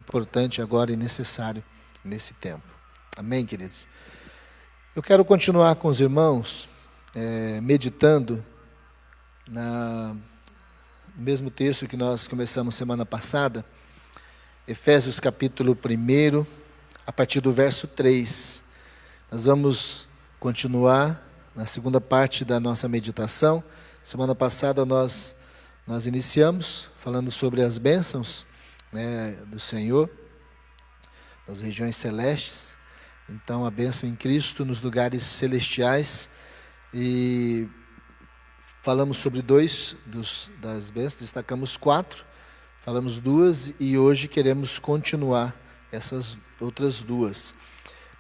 importante agora e necessário nesse tempo. Amém, queridos? Eu quero continuar com os irmãos, meditando no mesmo texto que nós começamos semana passada, Efésios capítulo 1, a partir do verso 3. Nós vamos continuar na segunda parte da nossa meditação. Semana passada nós iniciamos falando sobre as bênçãos, do Senhor, das regiões celestes. Então, a bênção em Cristo nos lugares celestiais. E falamos sobre dois das bênçãos, destacamos 4, falamos 2 e hoje queremos continuar essas outras 2.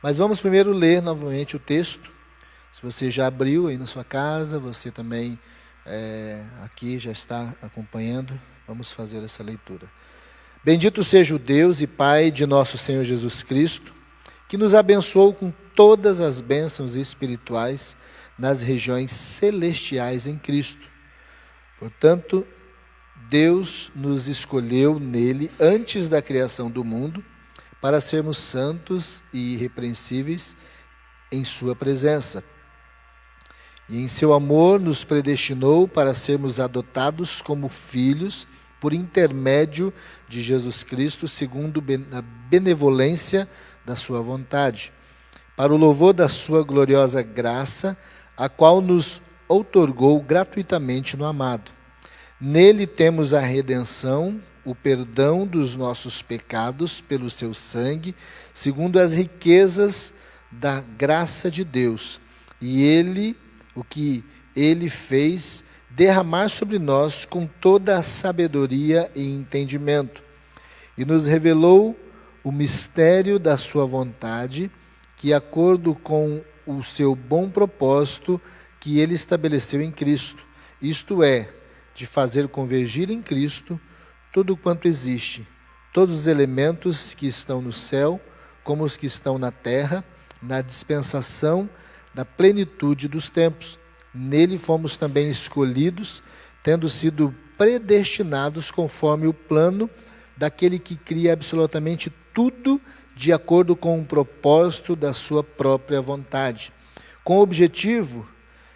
Mas vamos primeiro ler novamente o texto. Se você já abriu aí na sua casa, você também aqui já está acompanhando, vamos fazer essa leitura. Bendito seja o Deus e Pai de nosso Senhor Jesus Cristo, que nos abençoou com todas as bênçãos espirituais nas regiões celestiais em Cristo. Portanto, Deus nos escolheu nele antes da criação do mundo para sermos santos e irrepreensíveis em sua presença. E em seu amor nos predestinou para sermos adotados como filhos por intermédio de Jesus Cristo, segundo a benevolência da sua vontade, para o louvor da sua gloriosa graça, a qual nos outorgou gratuitamente no amado. Nele temos a redenção, o perdão dos nossos pecados pelo seu sangue, segundo as riquezas da graça de Deus. E o que ele fez derramar sobre nós com toda a sabedoria e entendimento, e nos revelou o mistério da sua vontade, que de acordo com o seu bom propósito que ele estabeleceu em Cristo, isto é, de fazer convergir em Cristo tudo quanto existe, todos os elementos que estão no céu, como os que estão na terra, na dispensação da plenitude dos tempos. Nele fomos também escolhidos, tendo sido predestinados conforme o plano daquele que cria absolutamente tudo de acordo com o propósito da sua própria vontade, com o objetivo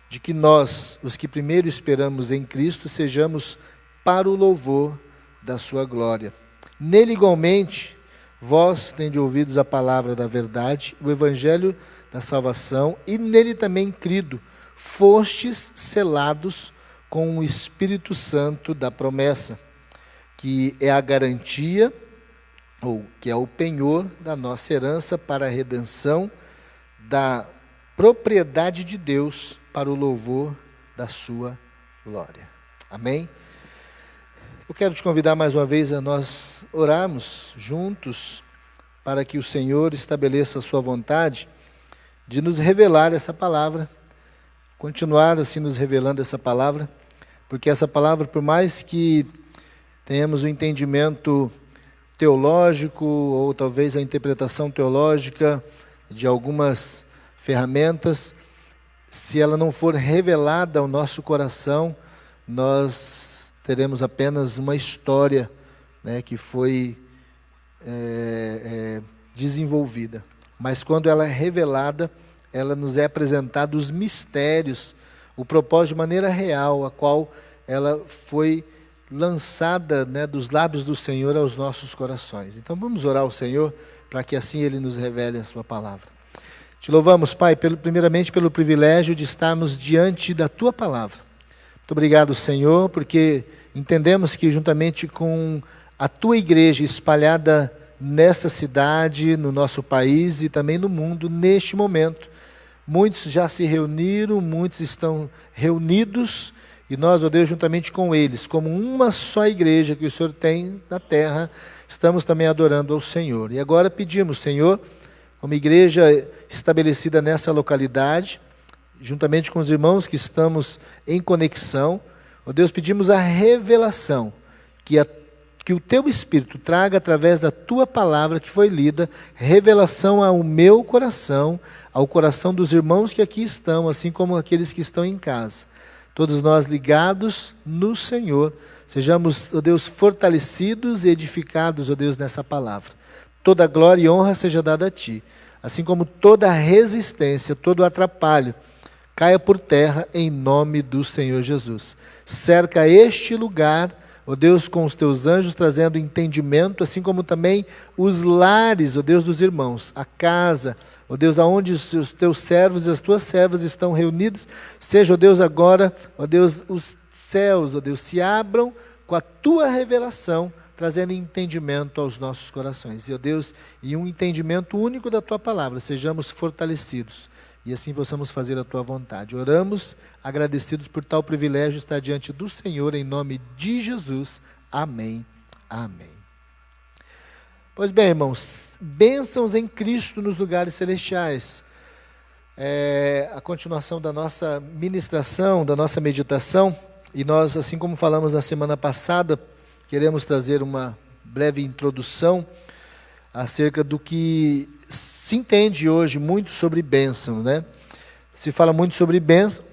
de que nós, os que primeiro esperamos em Cristo, sejamos para o louvor da sua glória. Nele igualmente, vós tende ouvidos a palavra da verdade, o evangelho da salvação, e nele também crido, fostes selados com o Espírito Santo da promessa, que é a garantia, ou que é o penhor da nossa herança para a redenção da propriedade de Deus para o louvor da sua glória. Amém? Eu quero te convidar mais uma vez a nós orarmos juntos para que o Senhor estabeleça a sua vontade de nos revelar essa palavra, continuar assim nos revelando essa palavra, porque essa palavra, por mais que tenhamos um entendimento teológico, ou talvez a interpretação teológica de algumas ferramentas, se ela não for revelada ao nosso coração, nós teremos apenas uma história, que foi desenvolvida. Mas quando ela é revelada, ela nos é apresentada os mistérios, o propósito de maneira real, a qual ela foi lançada dos lábios do Senhor aos nossos corações. Então vamos orar ao Senhor, para que assim Ele nos revele a sua palavra. Te louvamos, Pai, primeiramente pelo privilégio de estarmos diante da Tua palavra. Muito obrigado, Senhor, porque entendemos que juntamente com a Tua igreja espalhada nesta cidade, no nosso país e também no mundo, neste momento, muitos já se reuniram, muitos estão reunidos, e nós, ó Deus, juntamente com eles, como uma só igreja que o Senhor tem na terra, estamos também adorando ao Senhor. E agora pedimos, Senhor, como igreja estabelecida nessa localidade, juntamente com os irmãos que estamos em conexão, ó Deus, pedimos a revelação, que o Teu Espírito traga através da Tua palavra que foi lida, revelação ao meu coração, ao coração dos irmãos que aqui estão, assim como aqueles que estão em casa. todos nós ligados no Senhor, sejamos, ó Deus, fortalecidos e edificados, ó Deus, nessa palavra. Toda glória e honra seja dada a Ti, assim como toda resistência, todo atrapalho, caia por terra em nome do Senhor Jesus. Cerca este lugar, ó Deus, com os Teus anjos, trazendo entendimento, assim como também os lares, ó Deus, dos irmãos, a casa, ó Deus, aonde os Teus servos e as Tuas servas estão reunidos, seja, ó Deus, agora, ó Deus, os céus, ó Deus, se abram com a Tua revelação, trazendo entendimento aos nossos corações. E, ó Deus, e um entendimento único da Tua palavra, sejamos fortalecidos, e assim possamos fazer a Tua vontade. Oramos, agradecidos por tal privilégio, estar diante do Senhor, em nome de Jesus. Amém. Amém. Pois bem, irmãos, bênçãos em Cristo nos lugares celestiais. É a continuação da nossa ministração, da nossa meditação, e nós, assim como falamos na semana passada, queremos trazer uma breve introdução acerca do que se entende hoje muito sobre bênção, né? Se fala muito sobre bênção,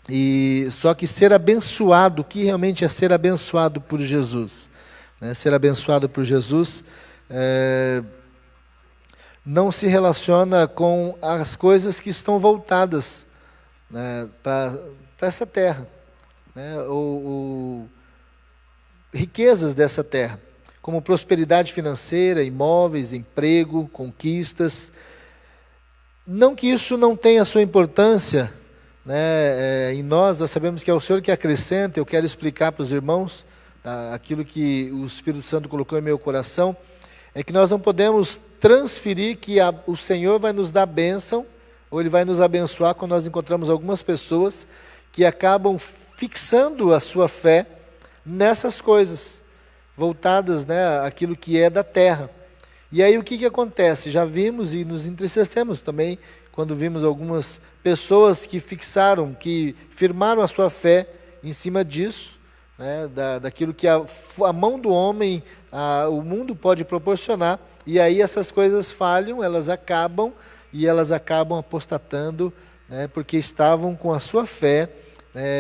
e só que ser abençoado, o que realmente é ser abençoado por Jesus? Né? Ser abençoado por Jesus não se relaciona com as coisas que estão voltadas, né, para essa terra, né? Ou riquezas dessa terra, como prosperidade financeira, imóveis, emprego, conquistas. Não que isso não tenha sua importância, né, em nós sabemos que é o Senhor que acrescenta. Eu quero explicar para os irmãos aquilo que o Espírito Santo colocou em meu coração, é que nós não podemos transferir que o Senhor vai nos dar bênção, ou Ele vai nos abençoar, quando nós encontramos algumas pessoas que acabam fixando a sua fé nessas coisas, voltadas, né, àquilo que é da terra. E aí o que acontece? Já vimos e nos entristecemos também quando vimos algumas pessoas que fixaram, que firmaram a sua fé em cima disso, né, daquilo que a mão do homem, o mundo pode proporcionar, e aí essas coisas falham, elas acabam apostatando, né, porque estavam com a sua fé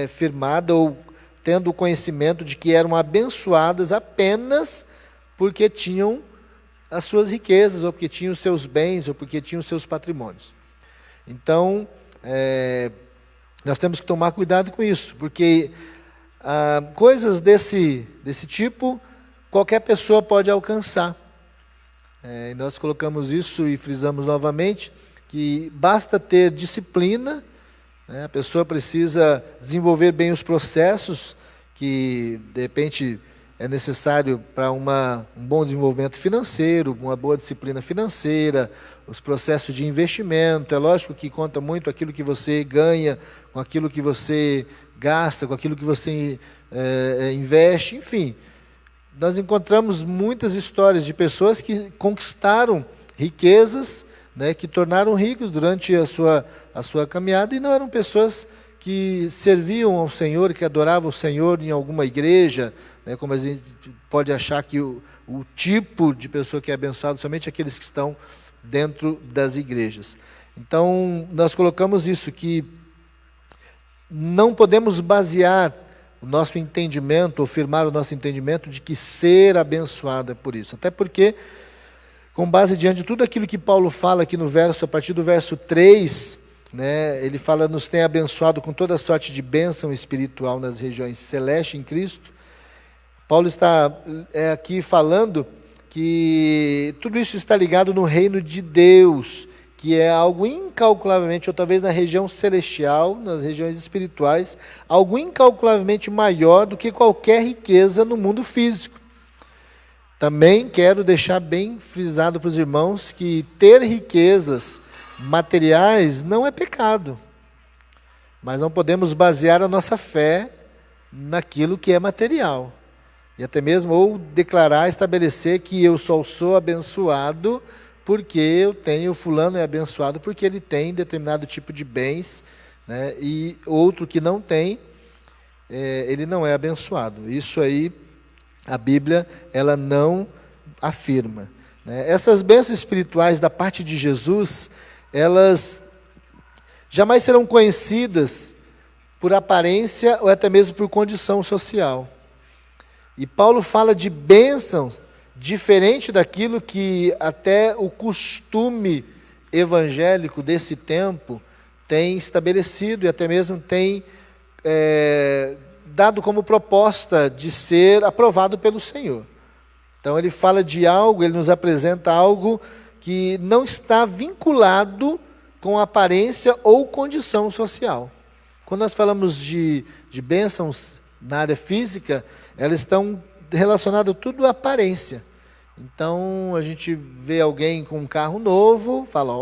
firmada, ou tendo o conhecimento de que eram abençoadas apenas porque tinham as suas riquezas, ou porque tinham os seus bens, ou porque tinham os seus patrimônios. Então, nós temos que tomar cuidado com isso, porque coisas desse tipo, qualquer pessoa pode alcançar. E nós colocamos isso e frisamos novamente, que basta ter disciplina, né? A pessoa precisa desenvolver bem os processos que, de repente, é necessário para um bom desenvolvimento financeiro, uma boa disciplina financeira, os processos de investimento. É lógico que conta muito aquilo que você ganha, com aquilo que você gasta, com aquilo que você investe, enfim. Nós encontramos muitas histórias de pessoas que conquistaram riquezas, né, que tornaram ricos durante a sua caminhada, e não eram pessoas que serviam ao Senhor, que adoravam o Senhor em alguma igreja, né, como a gente pode achar que o tipo de pessoa que é abençoado somente aqueles que estão dentro das igrejas. Então, nós colocamos isso, que não podemos basear o nosso entendimento, ou firmar o nosso entendimento de que ser abençoado é por isso. Até porque, com base diante de tudo aquilo que Paulo fala aqui no verso, a partir do verso 3, né, ele fala, nos tem abençoado com toda sorte de bênção espiritual nas regiões celestes em Cristo. Paulo está aqui falando que tudo isso está ligado no reino de Deus, que é algo incalculavelmente, ou talvez na região celestial, nas regiões espirituais, algo incalculavelmente maior do que qualquer riqueza no mundo físico. Também quero deixar bem frisado para os irmãos que ter riquezas materiais não é pecado, mas não podemos basear a nossa fé naquilo que é material, e até mesmo ou declarar, estabelecer que eu só sou abençoado porque eu tenho, fulano é abençoado porque ele tem determinado tipo de bens, né, e outro que não tem, ele não é abençoado. Isso aí a Bíblia ela não afirma, né? Essas bênçãos espirituais da parte de Jesus, elas jamais serão conhecidas por aparência ou até mesmo por condição social. E Paulo fala de bênçãos diferente daquilo que até o costume evangélico desse tempo tem estabelecido e até mesmo tem dado como proposta de ser aprovado pelo Senhor. Então ele fala de algo, ele nos apresenta algo que não está vinculado com aparência ou condição social. Quando nós falamos de bênçãos na área física, elas estão relacionadas tudo à aparência. Então a gente vê alguém com um carro novo, fala,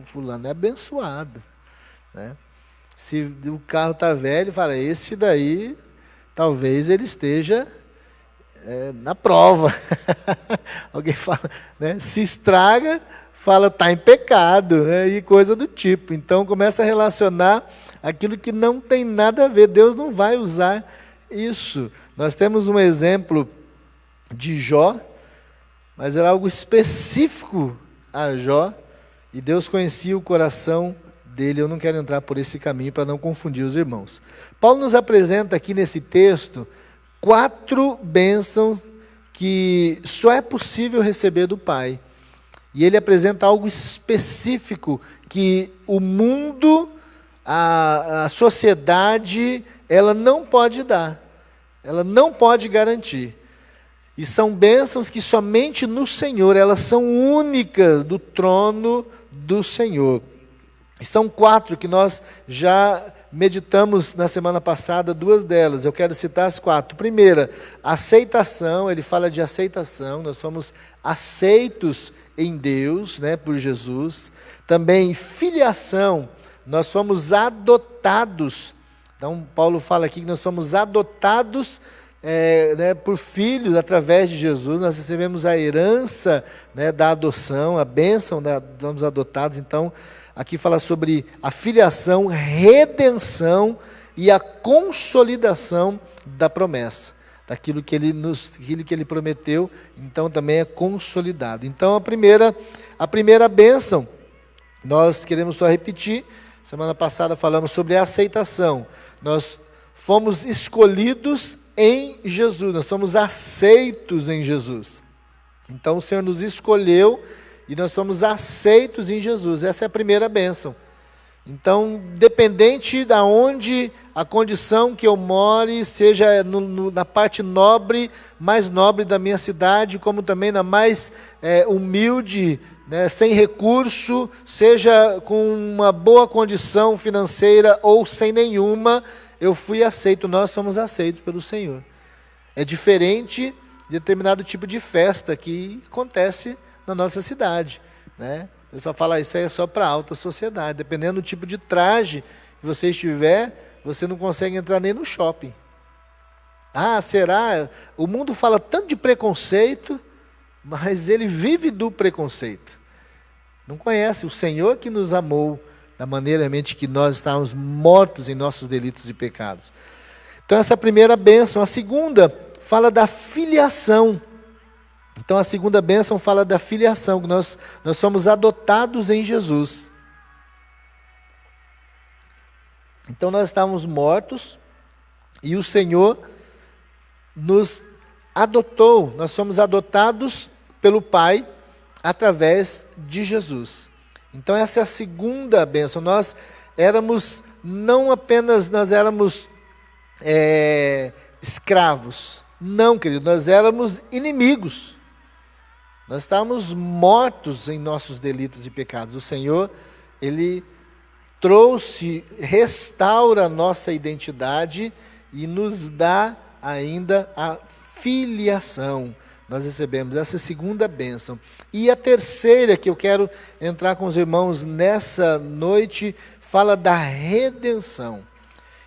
fulano é abençoado, né? Se o carro está velho, fala, esse daí, talvez ele esteja na prova. Alguém fala, né? Se estraga, fala, está em pecado, né? E coisa do tipo. Então começa a relacionar aquilo que não tem nada a ver. Deus não vai usar isso. Nós temos um exemplo de Jó, mas era algo específico a Jó, e Deus conhecia o coração dele. Eu não quero entrar por esse caminho para não confundir os irmãos. Paulo nos apresenta aqui nesse texto 4 bênçãos que só é possível receber do Pai. E ele apresenta algo específico que o mundo, a sociedade, ela não pode dar, ela não pode garantir. E são bênçãos que somente no Senhor, elas são únicas do trono do Senhor. E são 4 que nós já meditamos na semana passada, 2 delas. Eu quero citar as 4. Primeira, aceitação. Ele fala de aceitação. Nós somos aceitos em Deus, né, por Jesus. Também filiação. Nós somos adotados. Então, Paulo fala aqui que nós somos adotados por filhos através de Jesus. Nós recebemos a herança, né, da adoção, a bênção dos adotados. Então, aqui fala sobre a filiação, redenção e a consolidação da promessa, daquilo que ele prometeu. Então também é consolidado. Então a primeira bênção, nós queremos só repetir. Semana passada falamos sobre a aceitação. Nós fomos escolhidos em Jesus, nós somos aceitos em Jesus. Então o Senhor nos escolheu e nós somos aceitos em Jesus. Essa é a primeira bênção. Então, dependente de onde a condição que eu more, seja na parte nobre, mais nobre da minha cidade, como também na mais humilde, né, sem recurso, seja com uma boa condição financeira ou sem nenhuma, eu fui aceito, nós somos aceitos pelo Senhor. É diferente de determinado tipo de festa que acontece na nossa cidade, né? O pessoal fala, isso aí é só para a alta sociedade. Dependendo do tipo de traje que você estiver, você não consegue entrar nem no shopping. Ah, será? O mundo fala tanto de preconceito, mas ele vive do preconceito. Não conhece o Senhor que nos amou da maneira realmente que nós estávamos mortos em nossos delitos e pecados. Então essa é a primeira bênção. A segunda fala da filiação. Então a segunda bênção fala da filiação, que nós somos adotados em Jesus. Então nós estávamos mortos e o Senhor nos adotou. Nós somos adotados pelo Pai através de Jesus. Então essa é a segunda bênção. Nós éramos, não apenas nós éramos escravos. Não, querido, nós éramos inimigos. Nós estávamos mortos em nossos delitos e pecados. O Senhor, Ele restaura a nossa identidade e nos dá ainda a filiação. Nós recebemos essa segunda bênção. E a terceira, que eu quero entrar com os irmãos nessa noite, fala da redenção.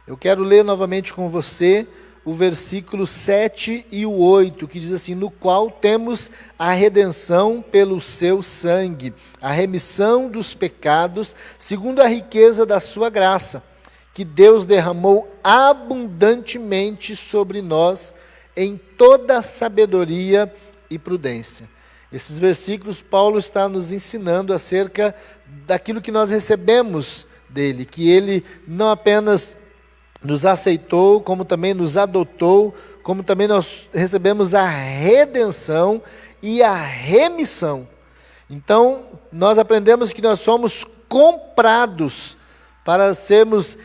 Eu quero ler novamente com você o versículo 7 e o 8, que diz assim: no qual temos a redenção pelo seu sangue, a remissão dos pecados, segundo a riqueza da sua graça, que Deus derramou abundantemente sobre nós, em toda sabedoria e prudência. Esses versículos, Paulo está nos ensinando acerca daquilo que nós recebemos dele, que ele não apenas nos aceitou, como também nos adotou, como também nós recebemos a redenção e a remissão. Então, nós aprendemos que nós somos comprados para sermos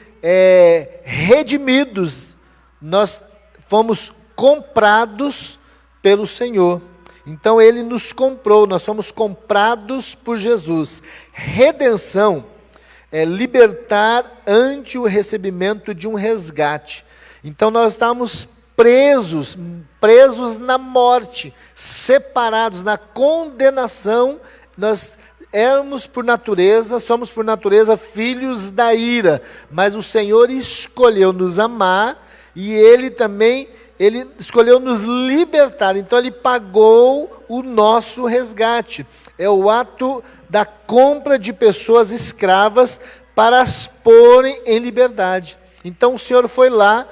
redimidos. Nós fomos comprados pelo Senhor. Então, Ele nos comprou, nós somos comprados por Jesus. Redenção é libertar ante o recebimento de um resgate. Então, nós estamos presos na morte, separados na condenação. Nós éramos por natureza, somos por natureza filhos da ira, mas o Senhor escolheu nos amar e Ele escolheu nos libertar. Então Ele pagou o nosso resgate. É o ato da compra de pessoas escravas para as porem em liberdade. Então o Senhor foi lá,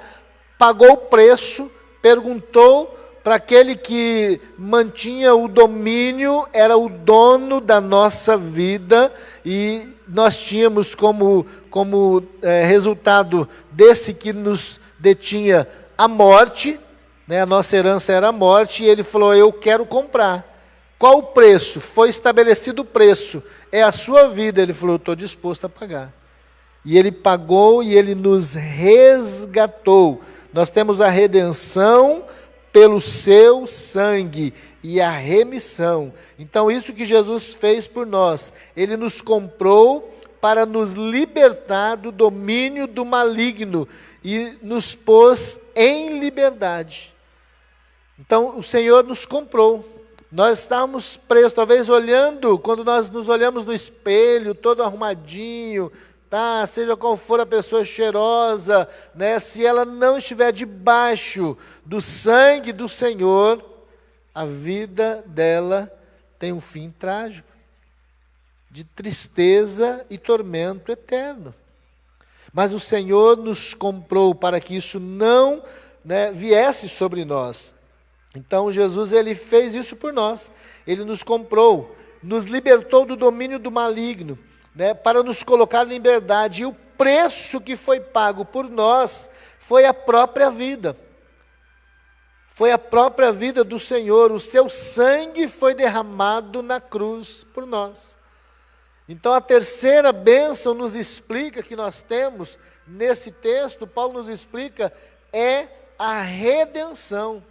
pagou o preço, perguntou para aquele que mantinha o domínio, era o dono da nossa vida, e nós tínhamos como resultado desse que nos detinha a morte, né? A nossa herança era a morte, e ele falou: eu quero comprar. Qual o preço? Foi estabelecido o preço, é a sua vida. Ele falou: eu estou disposto a pagar. E Ele pagou e Ele nos resgatou. Nós temos a redenção pelo seu sangue e a remissão. Então, isso que Jesus fez por nós, Ele nos comprou para nos libertar do domínio do maligno e nos pôs em liberdade. Então, o Senhor nos comprou. Nós estávamos presos, talvez olhando, quando nós nos olhamos no espelho, todo arrumadinho, tá, seja qual for a pessoa cheirosa, né, se ela não estiver debaixo do sangue do Senhor, a vida dela tem um fim trágico, de tristeza e tormento eterno. Mas o Senhor nos comprou para que isso não, né, viesse sobre nós. Então Jesus, Ele fez isso por nós. Ele nos comprou, nos libertou do domínio do maligno, né, para nos colocar em liberdade. E o preço que foi pago por nós foi a própria vida. Foi a própria vida do Senhor. O seu sangue foi derramado na cruz por nós. Então a terceira bênção nos explica, que nós temos nesse texto, Paulo nos explica, é a redenção.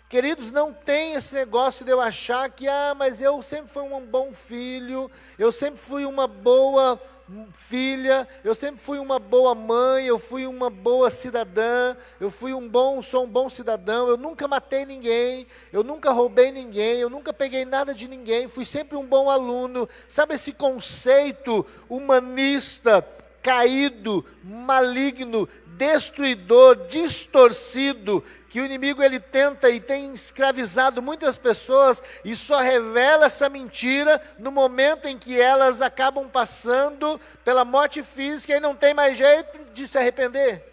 Queridos, não tem esse negócio de eu achar que, mas eu sempre fui um bom filho, eu sempre fui uma boa filha, eu sempre fui uma boa mãe, eu fui uma boa cidadã, sou um bom cidadão, eu nunca matei ninguém, eu nunca roubei ninguém, eu nunca peguei nada de ninguém, fui sempre um bom aluno. Sabe esse conceito humanista, caído, maligno, destruidor, distorcido, que o inimigo ele tenta e tem escravizado muitas pessoas, e só revela essa mentira no momento em que elas acabam passando pela morte física e não tem mais jeito de se arrepender.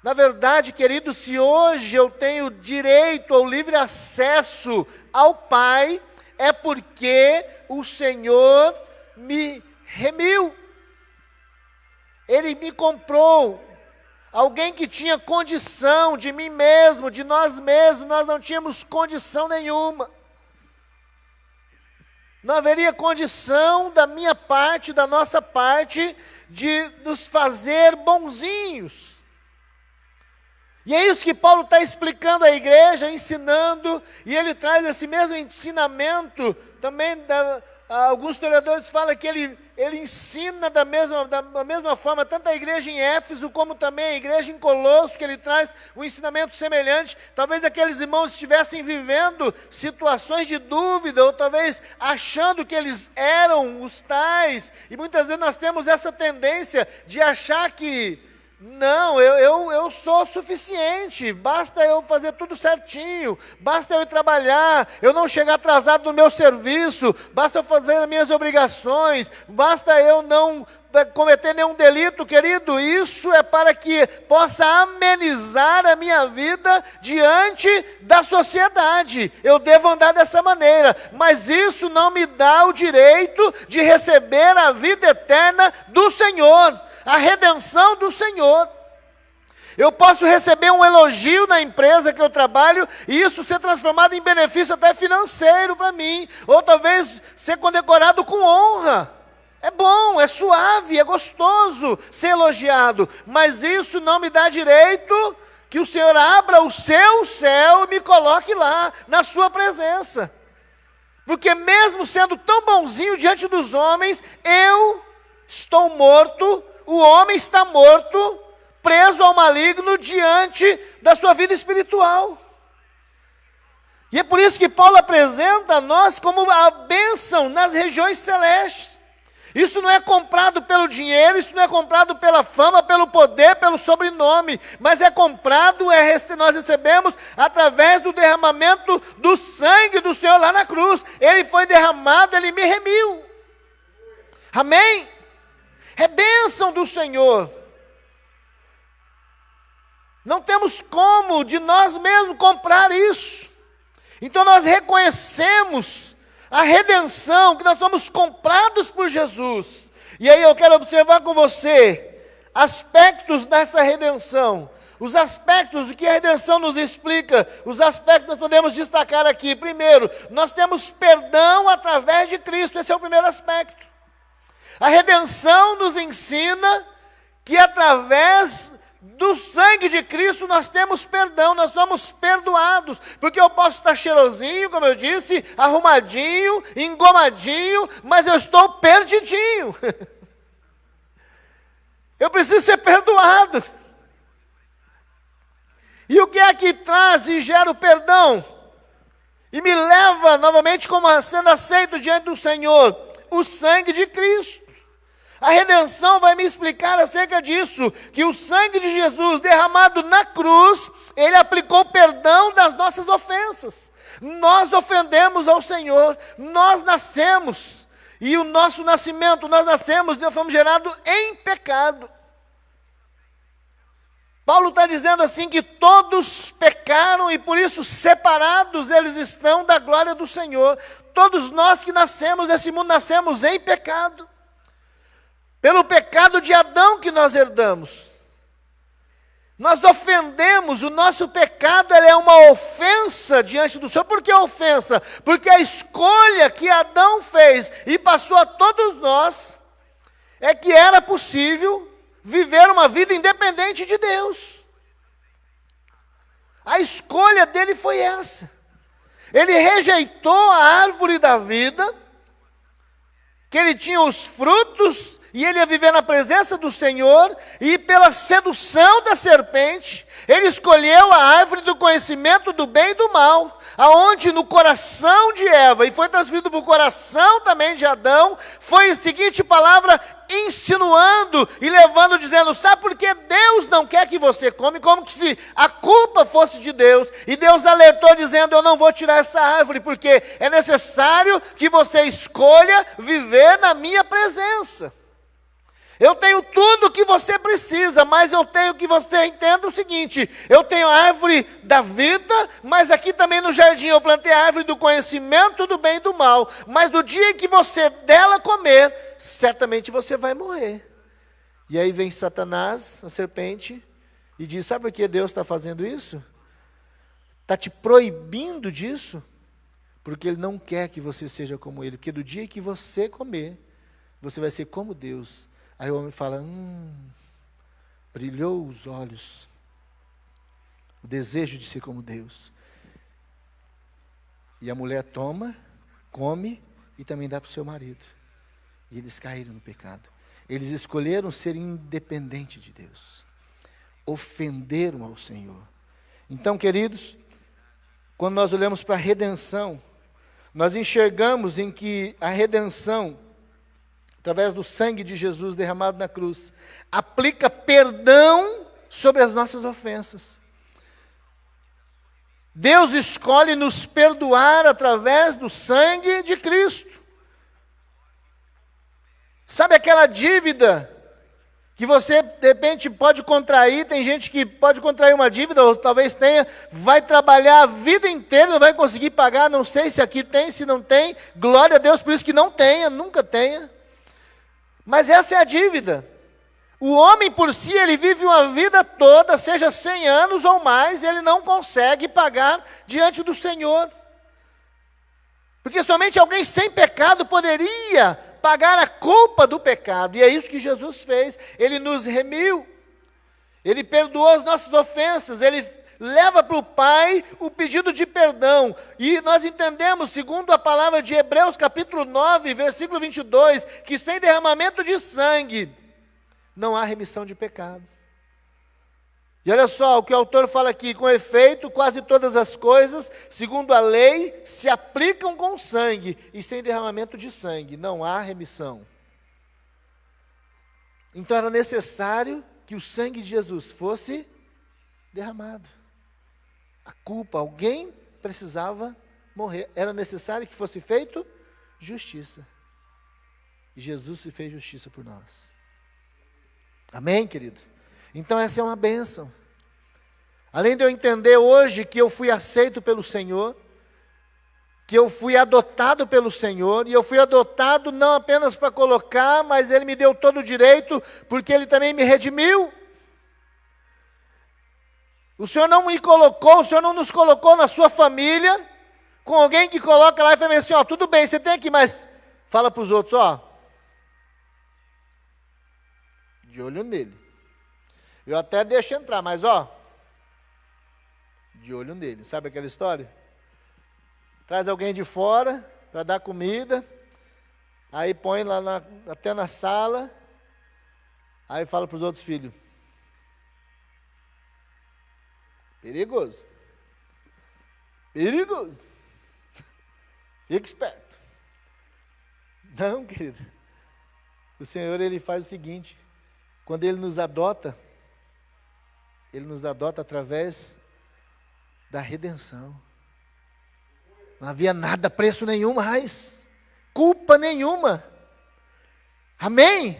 Na verdade, querido, se hoje eu tenho direito ao livre acesso ao Pai, é porque o Senhor me remiu. Ele me comprou. Alguém que tinha condição de mim mesmo, de nós mesmos, nós não tínhamos condição nenhuma. Não haveria condição da minha parte, da nossa parte, de nos fazer bonzinhos. E é isso que Paulo está explicando à igreja, ensinando, e ele traz esse mesmo ensinamento também. Alguns historiadores falam que ele ensina da mesma forma, tanto a igreja em Éfeso, como também a igreja em Colosso, que ele traz um ensinamento semelhante. Talvez aqueles irmãos estivessem vivendo situações de dúvida, ou talvez achando que eles eram os tais, e muitas vezes nós temos essa tendência de achar que, não, eu sou suficiente, basta eu fazer tudo certinho, basta eu ir trabalhar, eu não chegar atrasado no meu serviço, basta eu fazer as minhas obrigações, basta eu não cometer nenhum delito. Querido, isso é para que possa amenizar a minha vida diante da sociedade. Eu devo andar dessa maneira, mas isso não me dá o direito de receber a vida eterna do Senhor, a redenção do Senhor. Eu posso receber um elogio na empresa que eu trabalho e isso ser transformado em benefício até financeiro para mim. Ou talvez ser condecorado com honra. É bom, é suave, é gostoso ser elogiado. Mas isso não me dá direito que o Senhor abra o seu céu e me coloque lá, na sua presença. Porque mesmo sendo tão bonzinho diante dos homens, eu estou morto, o homem está morto, preso ao maligno diante da sua vida espiritual. E é por isso que Paulo apresenta a nós como a bênção nas regiões celestes. Isso não é comprado pelo dinheiro, isso não é comprado pela fama, pelo poder, pelo sobrenome, mas é comprado, nós recebemos através do derramamento do sangue do Senhor lá na cruz. Ele foi derramado, Ele me remiu. Amém? É bênção do Senhor. Não temos como de nós mesmos comprar isso. Então nós reconhecemos a redenção, que nós somos comprados por Jesus. E aí eu quero observar com você aspectos dessa redenção. Os aspectos que a redenção nos explica, os aspectos que nós podemos destacar aqui. Primeiro, nós temos perdão através de Cristo, esse é o primeiro aspecto. A redenção nos ensina que através do sangue de Cristo nós temos perdão, nós somos perdoados, porque eu posso estar cheirosinho, como eu disse, arrumadinho, engomadinho, mas eu estou perdidinho. Eu preciso ser perdoado. E o que é que traz e gera o perdão? E me leva novamente como sendo aceito diante do Senhor, o sangue de Cristo. A redenção vai me explicar acerca disso, que o sangue de Jesus derramado na cruz, Ele aplicou perdão das nossas ofensas. Nós ofendemos ao Senhor, nós nascemos, e o nosso nascimento, nós nascemos, nós fomos gerados em pecado. Paulo está dizendo assim que todos pecaram e por isso separados eles estão da glória do Senhor. Todos nós que nascemos nesse mundo, nascemos em pecado. Pelo pecado de Adão que nós herdamos. Nós ofendemos, o nosso pecado ele é uma ofensa diante do Senhor. Por que ofensa? Porque a escolha que Adão fez e passou a todos nós, é que era possível viver uma vida independente de Deus. A escolha dele foi essa. Ele rejeitou a árvore da vida, que ele tinha os frutos, e ele ia viver na presença do Senhor, e pela sedução da serpente, ele escolheu a árvore do conhecimento do bem e do mal, aonde no coração de Eva, e foi transferido para o coração também de Adão, foi a seguinte palavra, insinuando e levando, dizendo, sabe por que Deus não quer que você come, como que se a culpa fosse de Deus, e Deus alertou dizendo, eu não vou tirar essa árvore, porque é necessário que você escolha viver na minha presença. Eu tenho tudo o que você precisa, mas eu tenho que você entenda o seguinte, eu tenho a árvore da vida, mas aqui também no jardim eu plantei a árvore do conhecimento do bem e do mal, mas no dia que você dela comer, certamente você vai morrer. E aí vem Satanás, a serpente, e diz, sabe por que Deus está fazendo isso? Está te proibindo disso, porque Ele não quer que você seja como Ele, porque do dia que você comer, você vai ser como Deus. Aí o homem fala, brilhou os olhos, o desejo de ser como Deus. E a mulher toma, come e também dá para o seu marido. E eles caíram no pecado. Eles escolheram ser independentes de Deus. Ofenderam ao Senhor. Então, queridos, quando nós olhamos para a redenção, nós enxergamos em que a redenção, através do sangue de Jesus derramado na cruz, aplica perdão sobre as nossas ofensas. Deus escolhe nos perdoar através do sangue de Cristo. Sabe aquela dívida que você, de repente, pode contrair, tem gente que pode contrair uma dívida, ou talvez tenha, vai trabalhar a vida inteira, não vai conseguir pagar, não sei se aqui tem, se não tem, glória a Deus por isso que não tenha, nunca tenha. Mas essa é a dívida. O homem por si, ele vive uma vida toda, seja 100 anos ou mais, ele não consegue pagar diante do Senhor. Porque somente alguém sem pecado poderia pagar a culpa do pecado. E é isso que Jesus fez. Ele nos remiu. Ele perdoou as nossas ofensas. Ele leva para o Pai o pedido de perdão. E nós entendemos, segundo a palavra de Hebreus capítulo 9, versículo 22, que sem derramamento de sangue não há remissão de pecado. E olha só o que o autor fala aqui: com efeito, quase todas as coisas, segundo a lei, se aplicam com sangue, e sem derramamento de sangue não há remissão. Então era necessário que o sangue de Jesus fosse derramado. A culpa, alguém precisava morrer. Era necessário que fosse feito justiça. E Jesus se fez justiça por nós. Amém, querido? Então essa é uma bênção. Além de eu entender hoje que eu fui aceito pelo Senhor, que eu fui adotado pelo Senhor, e eu fui adotado não apenas para colocar, mas Ele me deu todo o direito, porque Ele também me redimiu. O Senhor não me colocou, o Senhor não nos colocou na sua família, com alguém que coloca lá e fala assim, ó, tudo bem, você tem aqui, mas fala para os outros, ó, de olho nele. Eu até deixo entrar, mas ó, de olho nele. Sabe aquela história? Traz alguém de fora para dar comida, aí põe lá até na sala, aí fala para os outros filhos. Perigoso. Perigoso. Fique esperto. Não, querido. O Senhor, Ele faz o seguinte, quando Ele nos adota através da redenção. Não havia nada, preço nenhum mais, culpa nenhuma. Amém?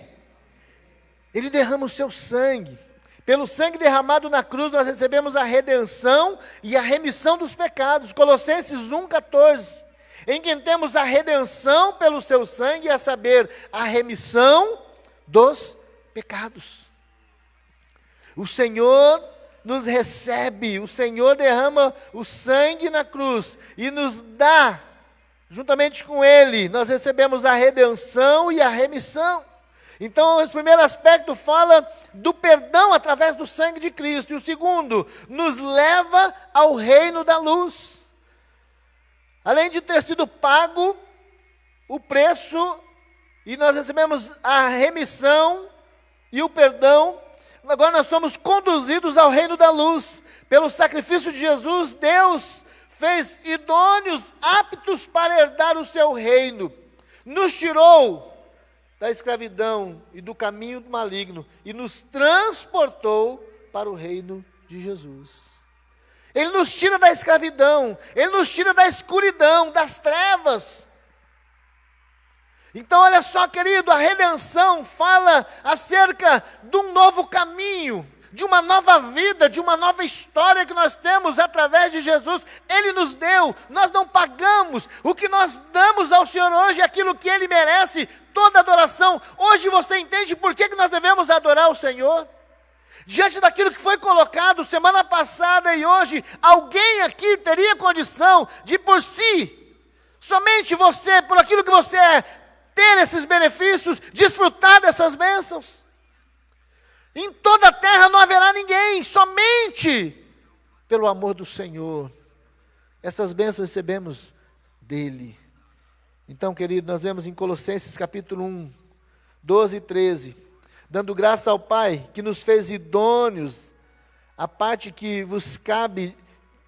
Ele derrama o seu sangue. Pelo sangue derramado na cruz, nós recebemos a redenção e a remissão dos pecados. Colossenses 1,14. Em quem temos a redenção pelo seu sangue, a saber, a remissão dos pecados. O Senhor nos recebe, o Senhor derrama o sangue na cruz e nos dá, juntamente com Ele, nós recebemos a redenção e a remissão. Então, esse primeiro aspecto fala do perdão através do sangue de Cristo. E o segundo, nos leva ao reino da luz. Além de ter sido pago o preço, e nós recebemos a remissão e o perdão, agora nós somos conduzidos ao reino da luz. Pelo sacrifício de Jesus, Deus fez idôneos, aptos para herdar o seu reino. Nos tirou da escravidão e do caminho do maligno e nos transportou para o reino de Jesus. Ele nos tira da escravidão, Ele nos tira da escuridão, das trevas. Então olha só, querido, a redenção fala acerca de um novo caminho, de uma nova vida, de uma nova história que nós temos através de Jesus. Ele nos deu, nós não pagamos. O que nós damos ao Senhor hoje é aquilo que Ele merece, toda adoração. Hoje você entende por que nós devemos adorar o Senhor? Diante daquilo que foi colocado semana passada e hoje, alguém aqui teria condição de por si, somente você, por aquilo que você é, ter esses benefícios, desfrutar dessas bênçãos? Em toda a terra não haverá ninguém, somente pelo amor do Senhor. Essas bênçãos recebemos dEle. Então, querido, nós vemos em Colossenses capítulo 1, 12 e 13, dando graça ao Pai, que nos fez idôneos, a parte que vos cabe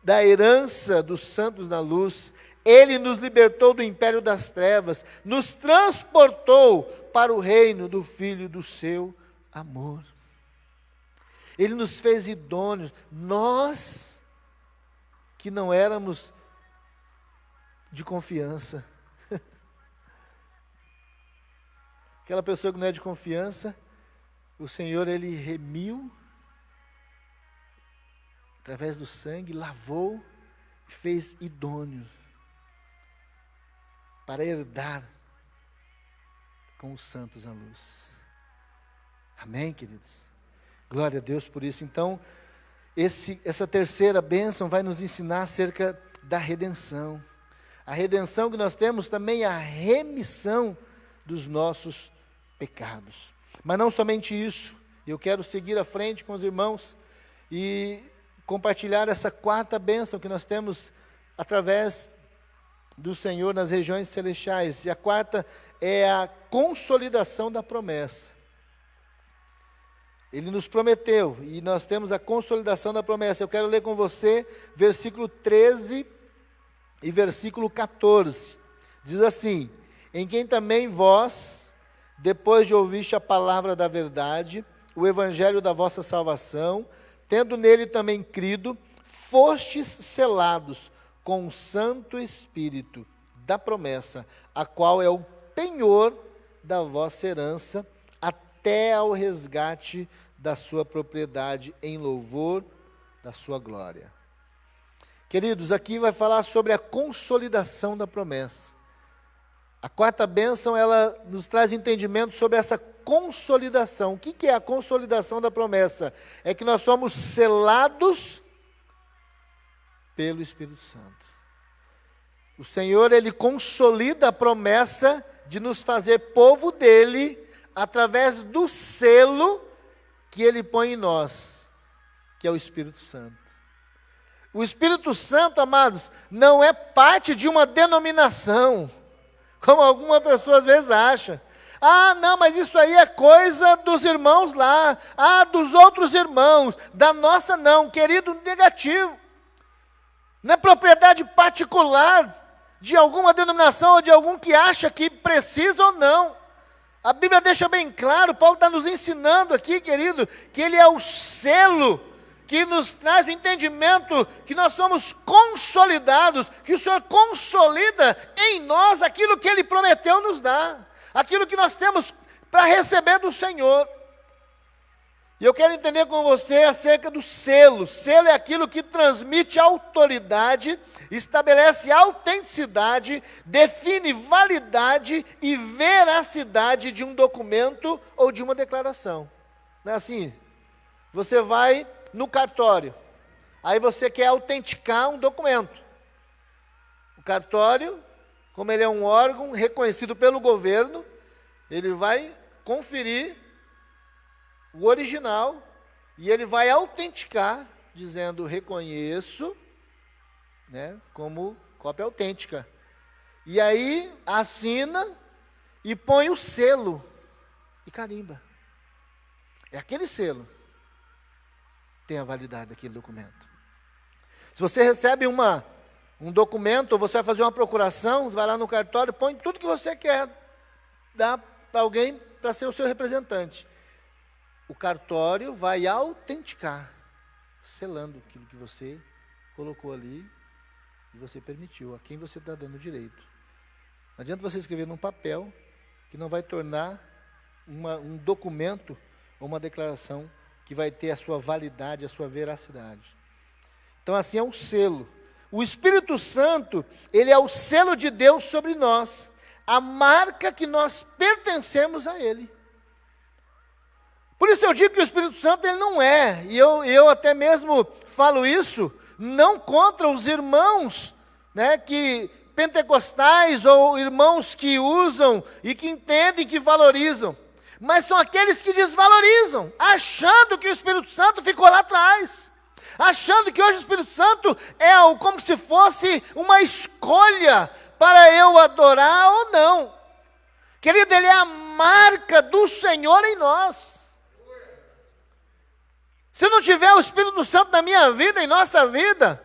da herança dos santos na luz. Ele nos libertou do império das trevas, nos transportou para o reino do Filho do seu amor. Ele nos fez idôneos, nós que não éramos de confiança. Aquela pessoa que não é de confiança, o Senhor, Ele remiu, através do sangue, lavou, fez idôneo, para herdar com os santos a luz. Amém, queridos? Glória a Deus por isso. Então, essa terceira bênção vai nos ensinar acerca da redenção. A redenção que nós temos também é a remissão dos nossos pecados. Mas não somente isso, eu quero seguir à frente com os irmãos e compartilhar essa quarta bênção que nós temos através do Senhor nas regiões celestiais. E a quarta é a consolidação da promessa. Ele nos prometeu, e nós temos a consolidação da promessa. Eu quero ler com você versículo 13 e versículo 14. Diz assim: em quem também vós, depois de ouviste a palavra da verdade, o evangelho da vossa salvação, tendo nele também crido, fostes selados com o Santo Espírito da promessa, a qual é o penhor da vossa herança, até ao resgate da sua propriedade, em louvor da sua glória. Queridos, aqui vai falar sobre a consolidação da promessa. A quarta bênção, ela nos traz entendimento sobre essa consolidação. O que é a consolidação da promessa? É que nós somos selados pelo Espírito Santo. O Senhor, Ele consolida a promessa de nos fazer povo dEle, através do selo que Ele põe em nós, que é o Espírito Santo. O Espírito Santo, amados, não é parte de uma denominação, como alguma pessoa às vezes acha. Ah, não, mas isso aí é coisa dos irmãos lá, dos outros irmãos, da nossa não, querido, negativo. Não é propriedade particular de alguma denominação ou de algum que acha que precisa ou não. A Bíblia deixa bem claro, Paulo está nos ensinando aqui, querido, que ele é o selo que nos traz o entendimento que nós somos consolidados, que o Senhor consolida em nós aquilo que Ele prometeu nos dar, aquilo que nós temos para receber do Senhor. E eu quero entender com você acerca do selo. Selo é aquilo que transmite autoridade, estabelece autenticidade, define validade e veracidade de um documento ou de uma declaração. Não é assim? Você vai no cartório, aí você quer autenticar um documento. O cartório, como ele é um órgão reconhecido pelo governo, ele vai conferir o original e ele vai autenticar, dizendo: reconheço, né, como cópia autêntica. E aí assina e põe o selo e carimba. É aquele selo tem a validade daquele documento. Se você recebe um documento, ou você vai fazer uma procuração, você vai lá no cartório, põe tudo que você quer, dá para alguém para ser o seu representante. O cartório vai autenticar, selando aquilo que você colocou ali e você permitiu, a quem você está dando direito. Não adianta você escrever num papel que não vai tornar um documento ou uma declaração que vai ter a sua validade, a sua veracidade. Então assim é um selo. O Espírito Santo, ele é o selo de Deus sobre nós, a marca que nós pertencemos a Ele. Por isso eu digo que o Espírito Santo, ele não é, e eu até mesmo falo isso, não contra os irmãos, né, que pentecostais ou irmãos que usam e que entendem, que valorizam, mas são aqueles que desvalorizam, achando que o Espírito Santo ficou lá atrás, achando que hoje o Espírito Santo é como se fosse uma escolha para eu adorar ou não. Querido, ele é a marca do Senhor em nós. Se não tiver o Espírito Santo na minha vida, em nossa vida,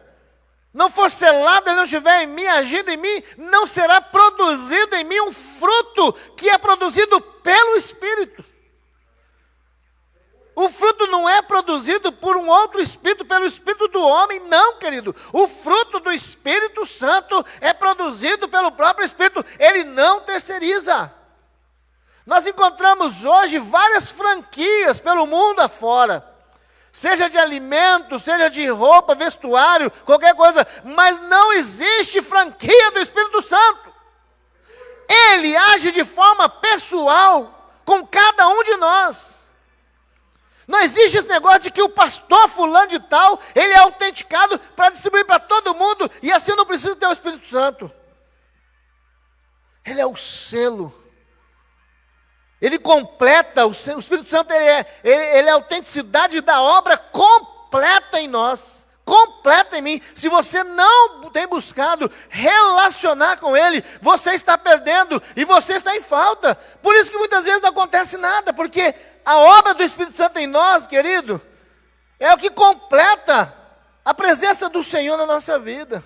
não for selado, ele não estiver em mim, agindo em mim, não será produzido em mim um fruto que é produzido pelo Espírito. O fruto não é produzido por um outro Espírito, pelo Espírito do homem, não, querido. O fruto do Espírito Santo é produzido pelo próprio Espírito, ele não terceiriza. Nós encontramos hoje várias franquias pelo mundo afora, seja de alimento, seja de roupa, vestuário, qualquer coisa, mas não existe franquia do Espírito Santo. Ele age de forma pessoal com cada um de nós. Não existe esse negócio de que o pastor fulano de tal, ele é autenticado para distribuir para todo mundo, e assim eu não preciso ter o Espírito Santo. Ele é o selo. Ele completa, o Espírito Santo ele é a autenticidade da obra completa em nós, completa em mim. Se você não tem buscado relacionar com Ele, você está perdendo e você está em falta. Por isso que muitas vezes não acontece nada, porque a obra do Espírito Santo em nós, querido, é o que completa a presença do Senhor na nossa vida.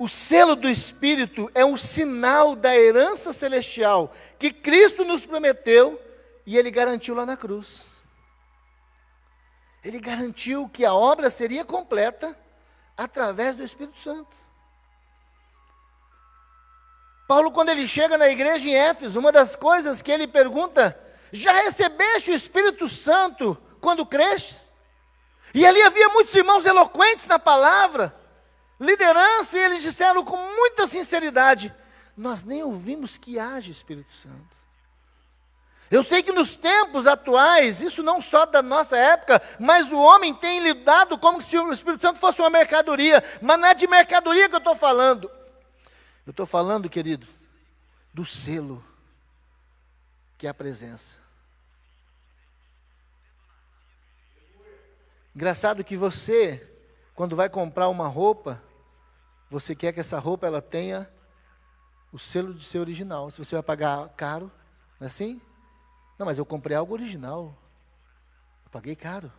O selo do Espírito é um sinal da herança celestial que Cristo nos prometeu e Ele garantiu lá na cruz. Ele garantiu que a obra seria completa através do Espírito Santo. Paulo, quando ele chega na igreja em Éfeso, uma das coisas que ele pergunta: já recebeste o Espírito Santo quando crestes? E ali havia muitos irmãos eloquentes na palavra, liderança, e eles disseram com muita sinceridade: nós nem ouvimos que haja Espírito Santo. Eu sei que nos tempos atuais, isso não só da nossa época, mas o homem tem lidado como se o Espírito Santo fosse uma mercadoria, mas não é de mercadoria que eu estou falando. Eu estou falando, querido, do selo, que é a presença. Engraçado que você, quando vai comprar uma roupa, você quer que essa roupa ela tenha o selo de ser original. Se você vai pagar caro, não é assim? Não, mas eu comprei algo original. Eu paguei caro.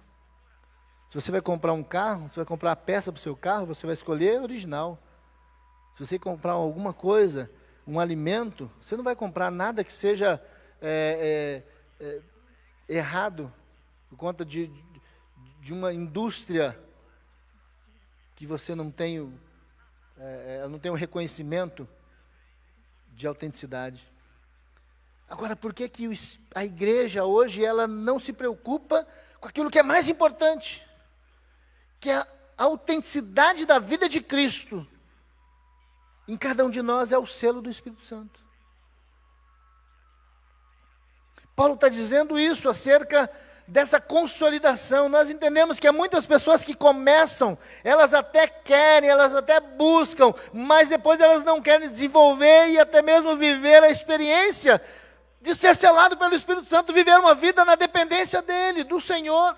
Se você vai comprar um carro, você vai comprar a peça para o seu carro, você vai escolher original. Se você comprar alguma coisa, um alimento, você não vai comprar nada que seja errado, por conta de uma indústria que você não tem o reconhecimento de autenticidade. Agora, por que a igreja hoje ela não se preocupa com aquilo que é mais importante? Que é a autenticidade da vida de Cristo. Em cada um de nós é o selo do Espírito Santo. Paulo está dizendo isso acerca dessa consolidação. Nós entendemos que há muitas pessoas que começam, elas até querem, elas até buscam, mas depois elas não querem desenvolver e até mesmo viver a experiência de ser selado pelo Espírito Santo, viver uma vida na dependência dEle, do Senhor.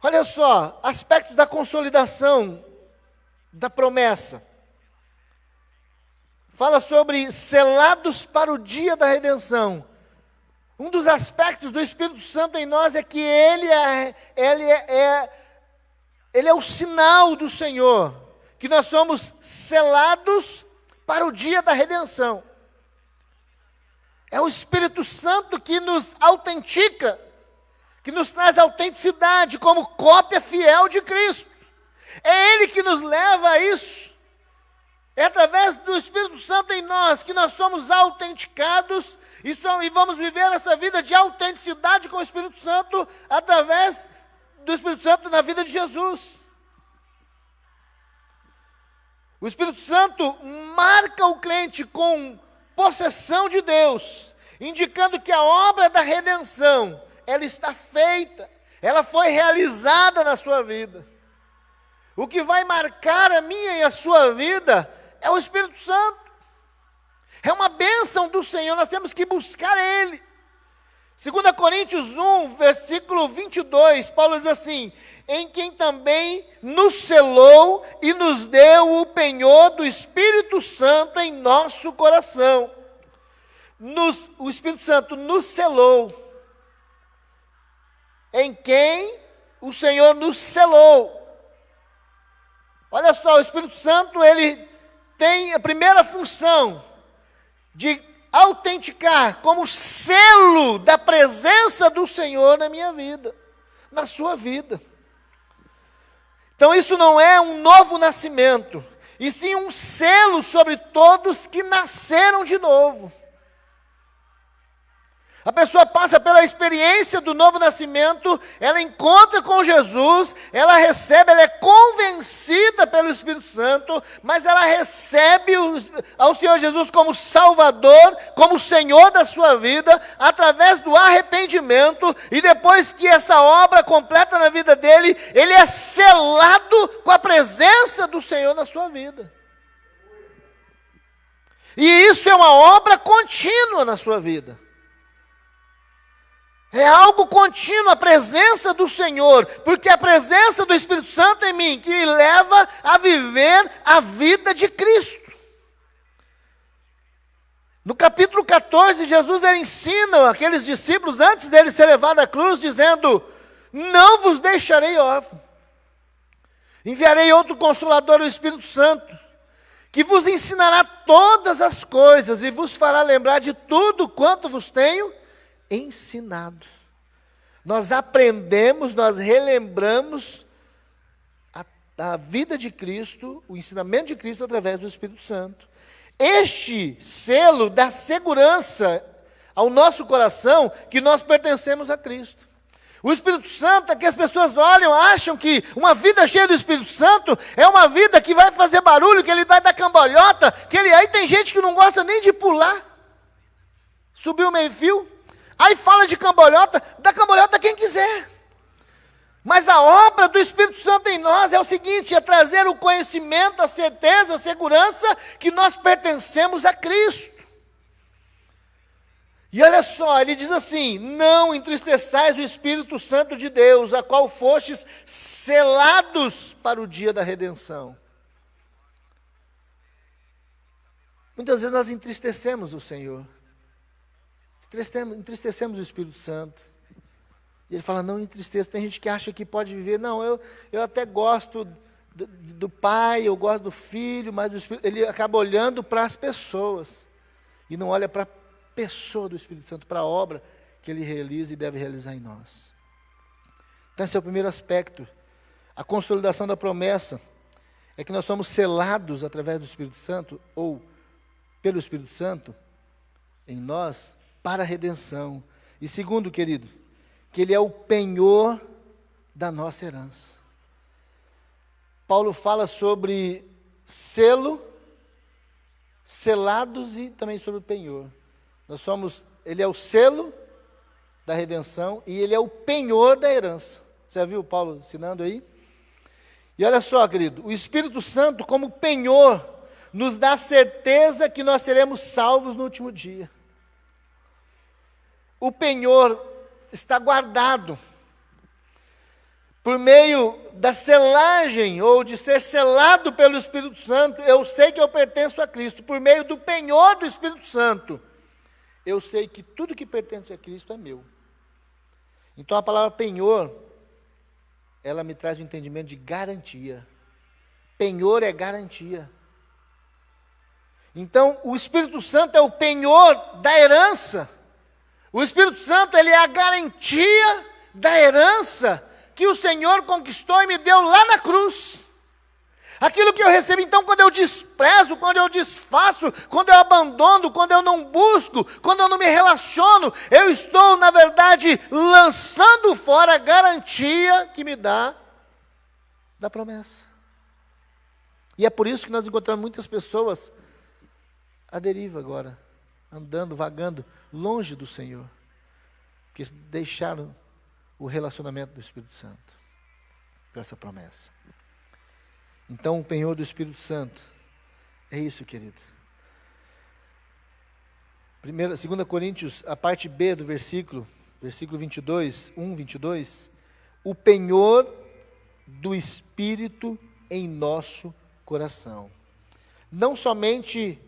Olha só, aspectos da consolidação da promessa. Fala sobre selados para o dia da redenção. Um dos aspectos do Espírito Santo em nós é que ele é o sinal do Senhor, que nós somos selados para o dia da redenção. É o Espírito Santo que nos autentica, que nos traz autenticidade como cópia fiel de Cristo. É Ele que nos leva a isso. É através do Espírito Santo em nós que nós somos autenticados e vamos viver essa vida de autenticidade com o Espírito Santo através do Espírito Santo na vida de Jesus. O Espírito Santo marca o crente com possessão de Deus, indicando que a obra da redenção, ela está feita, ela foi realizada na sua vida. O que vai marcar a minha e a sua vida é o Espírito Santo. É uma bênção do Senhor, nós temos que buscar Ele. 2 Coríntios 1, versículo 22, Paulo diz assim: em quem também nos selou e nos deu o penhor do Espírito Santo em nosso coração. O Espírito Santo nos selou. Em quem o Senhor nos selou. Olha só, o Espírito Santo, ele tem a primeira função de autenticar como selo da presença do Senhor na minha vida, na sua vida. Então isso não é um novo nascimento, e sim um selo sobre todos que nasceram de novo. A pessoa passa pela experiência do novo nascimento, ela encontra com Jesus, ela recebe, ela é convencida pelo Espírito Santo, mas ela recebe ao Senhor Jesus como Salvador, como Senhor da sua vida, através do arrependimento, e depois que essa obra completa na vida dele, ele é selado com a presença do Senhor na sua vida. E isso é uma obra contínua na sua vida. É algo contínuo, a presença do Senhor, porque a presença do Espírito Santo em mim, que me leva a viver a vida de Cristo. No capítulo 14, Jesus ele ensina aqueles discípulos, antes dele ser levado à cruz, dizendo: não vos deixarei órfãos, enviarei outro Consolador, o Espírito Santo, que vos ensinará todas as coisas e vos fará lembrar de tudo quanto vos tenho ensinado. Nós aprendemos, nós relembramos a vida de Cristo, o ensinamento de Cristo através do Espírito Santo. Este selo dá segurança ao nosso coração que nós pertencemos a Cristo. O Espírito Santo é que as pessoas olham, acham que uma vida cheia do Espírito Santo é uma vida que vai fazer barulho, que ele vai dar cambalhota, aí tem gente que não gosta nem de pular, subir o meio-fio. Aí fala de cambalhota, dá cambalhota a quem quiser. Mas a obra do Espírito Santo em nós é o seguinte, é trazer o conhecimento, a certeza, a segurança que nós pertencemos a Cristo. E olha só, ele diz assim: não entristeçais o Espírito Santo de Deus, a qual fostes selados para o dia da redenção. Muitas vezes nós entristecemos o Senhor. Entristecemos o Espírito Santo. E ele fala: não entristeça. Tem gente que acha que pode viver. Não, eu até gosto do pai, eu gosto do filho, mas do Espírito, ele acaba olhando para as pessoas. E não olha para a pessoa do Espírito Santo, para a obra que ele realiza e deve realizar em nós. Então esse é o primeiro aspecto. A consolidação da promessa é que nós somos selados através do Espírito Santo, ou pelo Espírito Santo, em nós, para a redenção. E segundo, querido, que ele é o penhor da nossa herança. Paulo fala sobre selo, selados e também sobre o penhor. Ele é o selo da redenção e ele é o penhor da herança. Você já viu Paulo ensinando aí? E olha só, querido, o Espírito Santo como penhor nos dá certeza que nós seremos salvos no último dia. O penhor está guardado. Por meio da selagem, ou de ser selado pelo Espírito Santo, eu sei que eu pertenço a Cristo. Por meio do penhor do Espírito Santo, eu sei que tudo que pertence a Cristo é meu. Então a palavra penhor, ela me traz um entendimento de garantia. Penhor é garantia. Então o Espírito Santo é o penhor da herança. O Espírito Santo, ele é a garantia da herança que o Senhor conquistou e me deu lá na cruz. Aquilo que eu recebi, então, quando eu desprezo, quando eu desfaço, quando eu abandono, quando eu não busco, quando eu não me relaciono, eu estou, na verdade, lançando fora a garantia que me dá da promessa. E é por isso que nós encontramos muitas pessoas à deriva agora, andando, vagando, longe do Senhor, porque deixaram o relacionamento do Espírito Santo com essa promessa. Então o penhor do Espírito Santo é isso, querido. 2 Coríntios, a parte B do versículo 22, 22, o penhor do Espírito em nosso coração. Não somente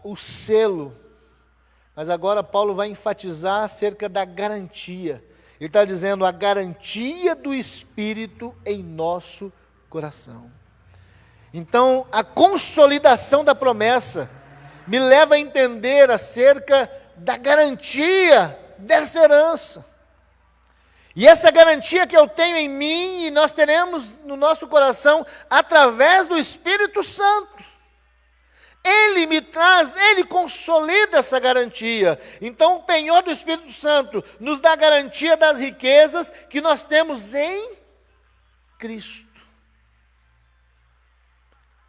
o selo, mas agora Paulo vai enfatizar acerca da garantia. Ele está dizendo a garantia do Espírito em nosso coração. Então, a consolidação da promessa me leva a entender acerca da garantia dessa herança. E essa garantia que eu tenho em mim e nós teremos no nosso coração através do Espírito Santo. Ele me traz, Ele consolida essa garantia. Então o penhor do Espírito Santo nos dá a garantia das riquezas que nós temos em Cristo.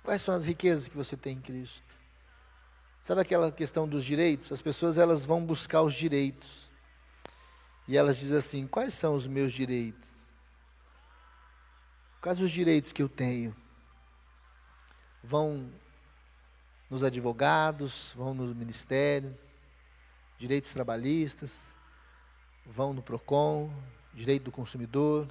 Quais são as riquezas que você tem em Cristo? Sabe aquela questão dos direitos? As pessoas elas vão buscar os direitos. E elas dizem assim, quais são os meus direitos? Quais os direitos que eu tenho? Vão nos advogados, vão no ministério, direitos trabalhistas, vão no PROCON, direito do consumidor,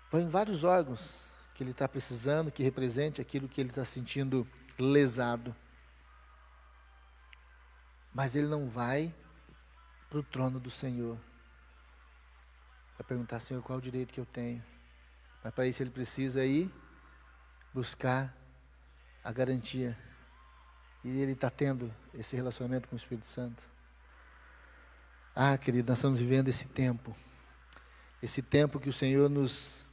vão em vários órgãos que ele está precisando, que represente aquilo que ele está sentindo lesado. Mas ele não vai para o trono do Senhor, para perguntar, Senhor, qual é o direito que eu tenho? Mas para isso ele precisa ir buscar a garantia. E ele está tendo esse relacionamento com o Espírito Santo. Ah, querido, nós estamos vivendo esse tempo que o Senhor nos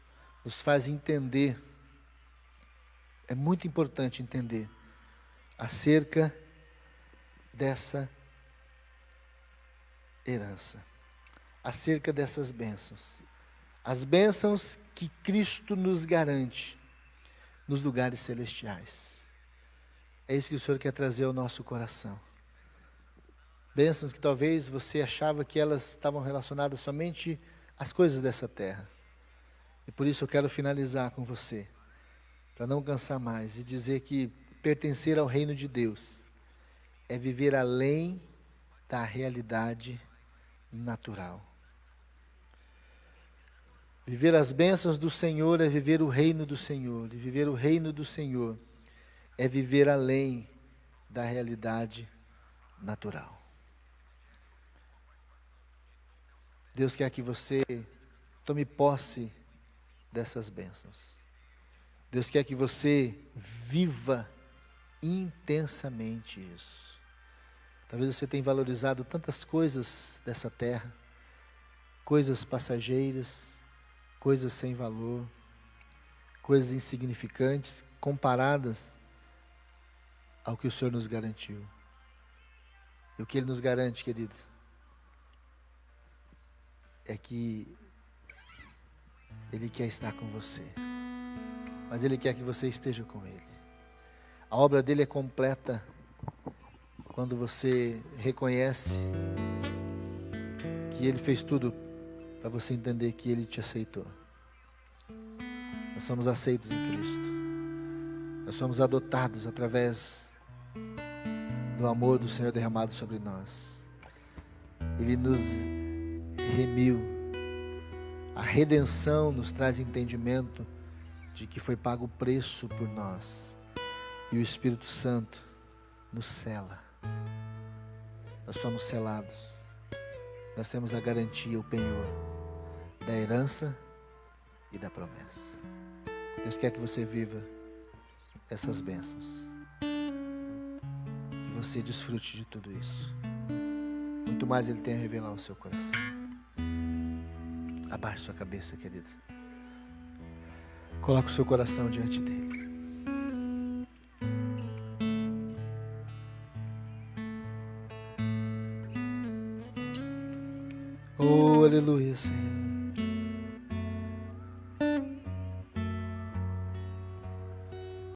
faz entender. É muito importante entender acerca dessa herança, acerca dessas bênçãos. As bênçãos que Cristo nos garante nos lugares celestiais. É isso que o Senhor quer trazer ao nosso coração. Bênçãos que talvez você achava que elas estavam relacionadas somente às coisas dessa terra. E por isso eu quero finalizar com você, para não cansar mais, e dizer que pertencer ao reino de Deus é viver além da realidade natural. Viver as bênçãos do Senhor é viver o reino do Senhor. E viver o reino do Senhor é viver além da realidade natural. Deus quer que você tome posse dessas bênçãos. Deus quer que você viva intensamente isso. Talvez você tenha valorizado tantas coisas dessa terra, coisas passageiras, coisas sem valor, coisas insignificantes, comparadas ao que o Senhor nos garantiu. E o que Ele nos garante, querido, é que Ele quer estar com você, mas Ele quer que você esteja com Ele. A obra dele é completa quando você reconhece que Ele fez tudo para você entender que Ele te aceitou. Nós somos aceitos em Cristo. Nós somos adotados através do amor do Senhor derramado sobre nós. Ele nos remiu. A redenção nos traz entendimento de que foi pago o preço por nós. E o Espírito Santo nos sela. Nós somos selados. Nós temos a garantia, o penhor da herança e da promessa. Deus quer que você viva essas bênçãos. Que você desfrute de tudo isso. Muito mais Ele tem a revelar ao seu coração. Abaixe sua cabeça, querido. Coloque o seu coração diante dEle. Oh, aleluia, Senhor.